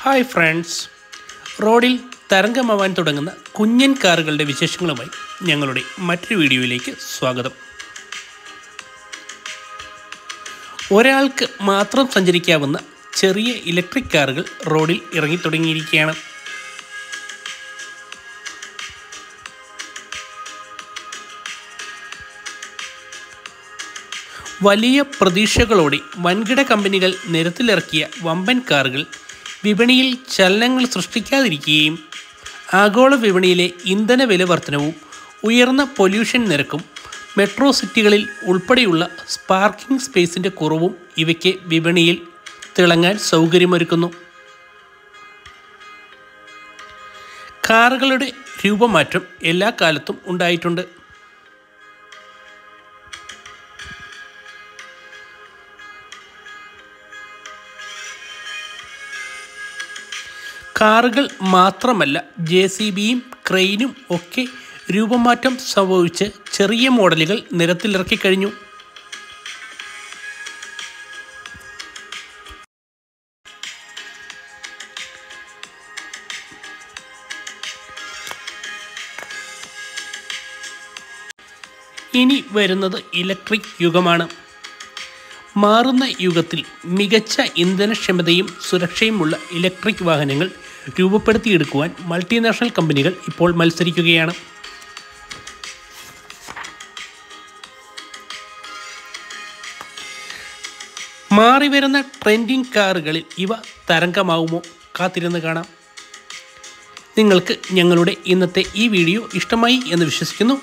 Hi friends, റോഡിൽ തരംഗമാവാൻ തുടങ്ങുന്ന കുഞ്ഞൻ കാറുകളുടെ വിശേഷങ്ങളുമായി ഞങ്ങളുടെ മറ്റൊരു വീഡിയോയിലേക്ക് സ്വാഗതം. ഒരാൾക്ക് മാത്രം സഞ്ചരിക്കാവുന്ന ചെറിയ ഇലക്ട്രിക് കാറുകൾ റോഡിൽ ഇറങ്ങിത്തുടങ്ങിയിരിക്കുകയാണ്. വലിയ പ്രതീക്ഷകളോടെ വൻകിട കമ്പനികൾ നിരത്തിലിറക്കിയ വമ്പൻ കാറുകൾ വിപണിയിൽ ചലനങ്ങൾ സൃഷ്ടിക്കാതിരിക്കുകയും ആഗോള വിപണിയിലെ ഇന്ധന വില വർധനവും ഉയർന്ന പൊല്യൂഷൻ നിരക്കും മെട്രോ സിറ്റികളിൽ ഉൾപ്പെടെയുള്ള പാർക്കിംഗ് സ്പേസിൻ്റെ കുറവും ഇവയ്ക്ക് വിപണിയിൽ തിളങ്ങാൻ സൗകര്യമൊരുക്കുന്നു. കാറുകളുടെ രൂപമാറ്റം എല്ലാ കാലത്തും ഉണ്ടായിട്ടുണ്ട്. കാറുകൾ മാത്രമല്ല, JCBയും ക്രെയിനും ഒക്കെ രൂപമാറ്റം സംഭവിച്ച് ചെറിയ മോഡലുകൾ നിരത്തിലിറക്കി കഴിഞ്ഞു. ഇനി വരുന്നത് ഇലക്ട്രിക് യുഗമാണ്. മാറുന്ന യുഗത്തിൽ മികച്ച ഇന്ധനക്ഷമതയും സുരക്ഷയുമുള്ള ഇലക്ട്രിക് വാഹനങ്ങൾ രൂപപ്പെടുത്തിയെടുക്കുവാൻ മൾട്ടിനാഷണൽ കമ്പനികൾ ഇപ്പോൾ മത്സരിക്കുകയാണ്. മാറിവരുന്ന ട്രെൻഡിങ് കാറുകളിൽ ഇവ തരംഗമാവുമോ? കാത്തിരുന്ന് കാണാം. നിങ്ങൾക്ക് ഞങ്ങളുടെ ഇന്നത്തെ ഈ വീഡിയോ ഇഷ്ടമായി എന്ന് വിശ്വസിക്കുന്നു.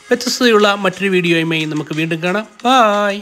വ്യത്യസ്തതയുള്ള മറ്റൊരു വീഡിയോയുമായി നമുക്ക് വീണ്ടും കാണാം. ബൈ.